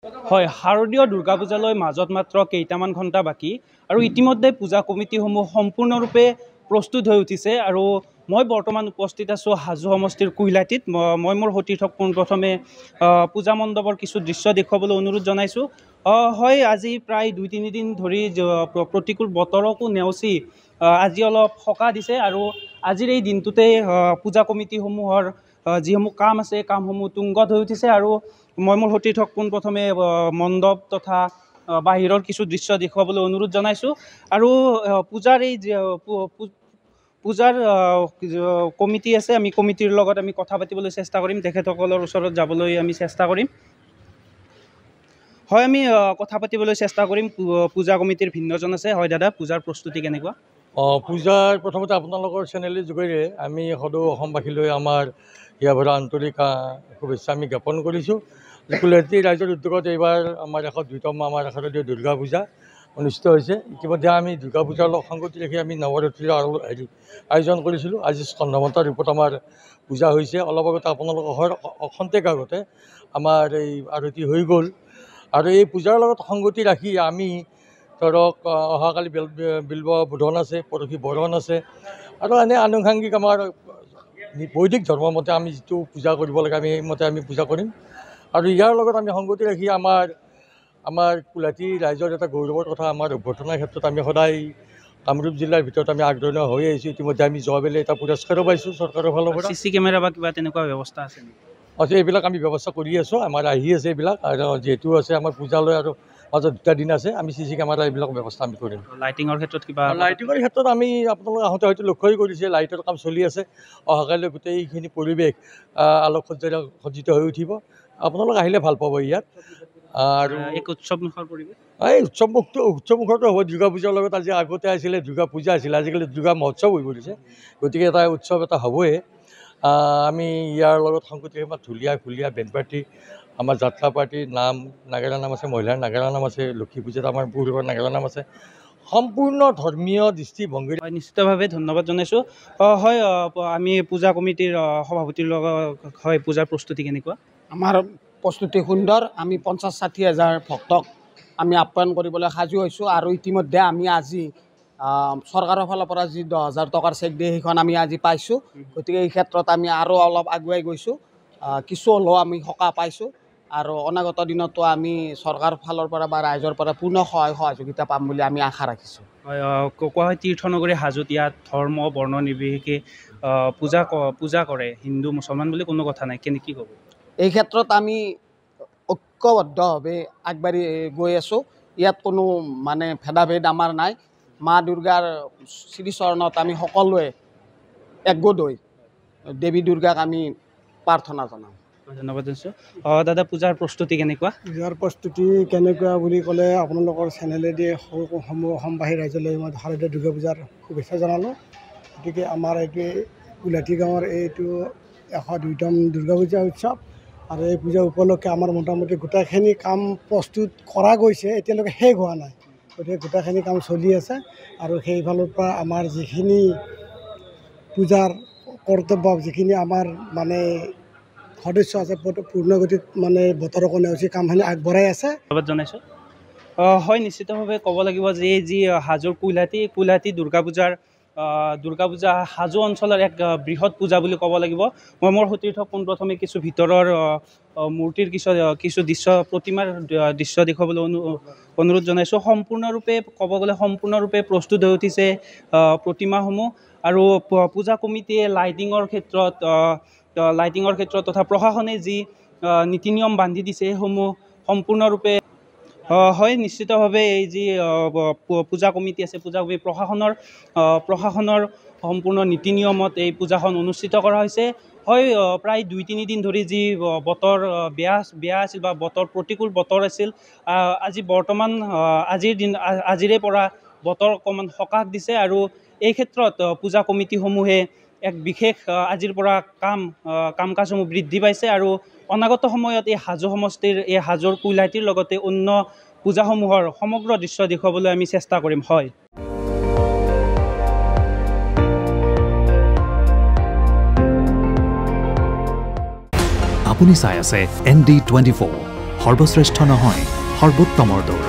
হয়, শাৰদীয় দুৰ্গা পূজালৈ মাজত মাত্ৰ কেইটামান ঘণ্টা বাকী আৰু ইতিমধ্যে পূজা কমিটিসমূহ সম্পূৰ্ণৰূপে প্ৰস্তুত হৈ উঠিছে। আৰু মই বৰ্তমান উপস্থিত আছোঁ হাজো সমষ্টিৰ কুইলাটিত। মই মোৰ সতীৰ্থক পোনপ্ৰথমে পূজা মণ্ডপৰ কিছু দৃশ্য দেখুৱাবলৈ অনুৰোধ জনাইছোঁ। হয়, আজি প্ৰায় 2-3 দিন ধৰি প্ৰতিকূল বতৰকো নেওচি আজি অলপ সকাহ দিছে আৰু আজিৰ এই দিনটোতেই পূজা কমিটিসমূহৰ যিসমূহ কাম আছে কামসমূহ তুংগত হৈ উঠিছে। আৰু মই মোৰ সতীৰ্থক পোনপ্ৰথমে মণ্ডপ তথা বাহিৰৰ কিছু দৃশ্য দেখুৱাবলৈ অনুৰোধ জনাইছোঁ। আৰু পূজাৰ এই পূজাৰ কমিটি আছে, আমি কমিটিৰ লগত আমি কথা পাতিবলৈ চেষ্টা কৰিম, তেখেতসকলৰ ওচৰত যাবলৈ আমি চেষ্টা কৰিম। হয়, আমি কথা পাতিবলৈ চেষ্টা কৰিম। পূজা কমিটিৰ ভিন্নজন আছে। হয় দাদা, পূজাৰ প্ৰস্তুতি কেনেকুৱা? পূজাৰ প্ৰথমতে আপোনালোকৰ চেনেলৰ যোগেৰে আমি সদৌ অসমবাসীলৈ আমাৰ হিয়াভৰা আন্তৰিক শুভেচ্ছা আমি জ্ঞাপন কৰিছোঁ। কুলহাটী ৰাইজৰ উদ্যোগত এইবাৰ আমাৰ 102তম আমাৰ শাৰদীয় দুৰ্গা পূজা অনুষ্ঠিত হৈছে। ইতিমধ্যে আমি দুৰ্গা পূজাৰ লগত সংগতি ৰাখি আমি নৱৰাত্ৰিৰ আয়োজন কৰিছিলোঁ। আজি স্কন্ধমাতা ৰূপত আমাৰ পূজা হৈছে। অলপ আগতে আপোনালোকৰ খন্তেক আগতে আমাৰ এই আৰতি হৈ গ'ল। আৰু এই পূজাৰ লগত সংগতি ৰাখি আমি ধৰক অহাকালি বিল্ব বোধন আছে, পৰহি বৰণ আছে আৰু এনে আনুষাংগিক আমাৰ বৈদিক ধৰ্মমতে আমি যিটো পূজা কৰিব লাগে আমি সেইমতে আমি পূজা কৰিম। আৰু ইয়াৰ লগত আমি সংগতি ৰাখি আমাৰ কুলহাটী ৰাইজৰ এটা গৌৰৱৰ কথা, আমাৰ অভ্যৰ্থনাৰ ক্ষেত্ৰত আমি সদায় কামৰূপ জিলাৰ ভিতৰত আমি আগৰণুৱা হৈ আহিছোঁ। ইতিমধ্যে আমি যোৱাবেলি এটা পুৰস্কাৰো পাইছোঁ চৰকাৰৰ ফালৰ পৰা। CC কেমেৰা বা কিবা তেনেকুৱা ব্যৱস্থা আছে নেকি? এইবিলাক আমি ব্যৱস্থা কৰি আছোঁ, আমাৰ আহি আছে এইবিলাক। আৰু যিহেতু আছে আমাৰ পূজালৈ আৰু মাজত 2টা দিন আছে, আমি CC কেমেৰা এইবিলাক ব্যৱস্থা আমি কৰিম। লাইটিঙৰ ক্ষেত্ৰত কিবা? লাইটিঙৰ ক্ষেত্ৰত আমি আপোনালোকে আহোঁতে হয়তো লক্ষ্যই কৰিছে, লাইটৰ কাম চলি আছে। অহাকাইলৈ গোটেইখিনি পৰিৱেশ আলোকসজ্জাৰে সজ্জিত হৈ উঠিব। আপোনালোক আহিলে ভাল পাব ইয়াত। আৰু এক উৎসৱমুখৰ পৰিৱেশ। এই উৎসৱমুখৰটো হ'ব। দুৰ্গা পূজাৰ লগত আজি আগতে আছিলে দুৰ্গা পূজা আছিলে, আজিকালি দুৰ্গা মহোৎসৱ হৈ পৰিছে। গতিকে এটা উৎসৱ এটা হ'বই। আমি ইয়াৰ লগত সংগতি আমাৰ ঢুলীয়া বেণ্ড পাৰ্টি, আমাৰ যাত্ৰা পাৰ্টি, নাম নাগেৰা নাম আছে, মহিলাৰ নাগেৰা নাম আছে, লক্ষী পূজাত আমাৰ পুৰুষৰ নাগেৰা নাম আছে। সম্পূৰ্ণ ধৰ্মীয় দৃষ্টিভংগীৰে নিশ্চিতভাৱে ধন্যবাদ জনাইছোঁ। হয়, আমি পূজা কমিটিৰ সভাপতিৰ লগত হয়, পূজাৰ প্ৰস্তুতি কেনেকুৱা? আমাৰ প্ৰস্তুতি সুন্দৰ। আমি 50-60 হাজাৰ ভক্তক আমি আপ্যায়ন কৰিবলৈ সাজু হৈছোঁ। আৰু ইতিমধ্যে আমি আজি চৰকাৰৰ ফালৰ পৰা যি 10,000 টকাৰ চেক দিয়ে সেইখন আমি আজি পাইছোঁ। গতিকে এই ক্ষেত্ৰত আমি আৰু অলপ আগুৱাই গৈছোঁ, কিছু হ'লেও আমি সকাহ পাইছোঁ। আৰু অনাগত দিনতো আমি চৰকাৰৰ ফালৰ পৰা বা ৰাইজৰ পৰা পূৰ্ণ সহায় সহযোগিতা পাম বুলি আমি আশা ৰাখিছোঁ। হয়, কোৱা হয় তীৰ্থনগৰী হাজোত ইয়াত ধৰ্ম বৰ্ণ নিৰ্বিশেষে পূজা কৰে, হিন্দু মুছলমান বুলি কোনো কথা নাই, কি ক'ব? এই ক্ষেত্ৰত আমি ঐক্যবদ্ধভাৱে আগবাঢ়ি গৈ আছোঁ। ইয়াত কোনো ভেদাভেদ আমাৰ নাই। মা দুৰ্গাৰ শ্ৰীচৰণত আমি সকলোৱে একগোট হৈ দেৱী দুৰ্গাক আমি প্ৰাৰ্থনা জনাওঁ। ধন্যবাদ জনাইছোঁ। দাদা, পূজাৰ প্ৰস্তুতি কেনেকুৱা? পূজাৰ প্ৰস্তুতি কেনেকুৱা বুলি ক'লে আপোনালোকৰ চেনেলেদি অসমবাসী ৰাইজলৈ মই শাৰদীয় দুৰ্গা পূজাৰ শুভেচ্ছা জনালোঁ। গতিকে আমাৰ এইটো কুলহাটী গাঁৱৰ এইটো 102তম দুৰ্গা পূজা উৎসৱ। আৰু এই পূজা উপলক্ষে আমাৰ মোটামুটি গোটেইখিনি কাম প্ৰস্তুত কৰা গৈছে, এতিয়ালৈকে শেষ হোৱা নাই। গতিকে গোটেইখিনি কাম চলি আছে। আৰু সেইফালৰ পৰা আমাৰ যিখিনি পূজাৰ কৰ্তব্য, যিখিনি আমাৰ সদস্য আছে, পূৰ্ণগতিত বতৰকো নেওচি কামখিনি আগবঢ়াই আছে। ধন্যবাদ জনাইছোঁ। হয়, নিশ্চিতভাৱে ক'ব লাগিব যে যি হাজোৰ কুলহাটী দুৰ্গা পূজা হাজো অঞ্চলৰ এক বৃহৎ পূজা বুলি ক'ব লাগিব। মই মোৰ সতীৰ্থক পোনপ্ৰথমে কিছু ভিতৰৰ মূৰ্তিৰ কিছু দৃশ্য, প্ৰতিমাৰ দৃশ্য দেখুৱাবলৈ অনুৰোধ জনাইছোঁ। ক'ব গ'লে সম্পূৰ্ণৰূপে প্ৰস্তুত হৈ উঠিছে প্ৰতিমাসমূহ। আৰু পূজা কমিটিয়ে লাইটিঙৰ ক্ষেত্ৰত তথা প্ৰশাসনে যি নীতি নিয়ম বান্ধি দিছে সেইসমূহ সম্পূৰ্ণৰূপে হয়, নিশ্চিতভাৱে এই যি পূজা কমিটি আছে, পূজা কমিটি প্ৰশাসনৰ সম্পূৰ্ণ নীতি নিয়মত এই পূজাখন অনুষ্ঠিত কৰা হৈছে। হয়, প্ৰায় 2-3 দিন ধৰি যি বতৰ বেয়া আছিল বা প্ৰতিকূল বতৰ আছিল, আজি বৰ্তমান আজিৰে পৰা বতৰ অকণমান সকাহ দিছে। আৰু এই ক্ষেত্ৰত পূজা কমিটিসমূহে এক বিশেষ আজিৰ পৰা কাম কাজসমূহ বৃদ্ধি পাইছে। আৰু অনাগত সময়ত এই হাজো সমষ্টিৰ এই হাজোৰ কুলহাটীৰ লগতে অন্য পূজাসমূহৰ সমগ্ৰ দৃশ্য দেখুৱাবলৈ আমি চেষ্টা কৰিম। হয়, আপুনি চাই আছে ND24। সৰ্বশ্ৰেষ্ঠ নহয় সৰ্বোত্তমৰ দৌৰ।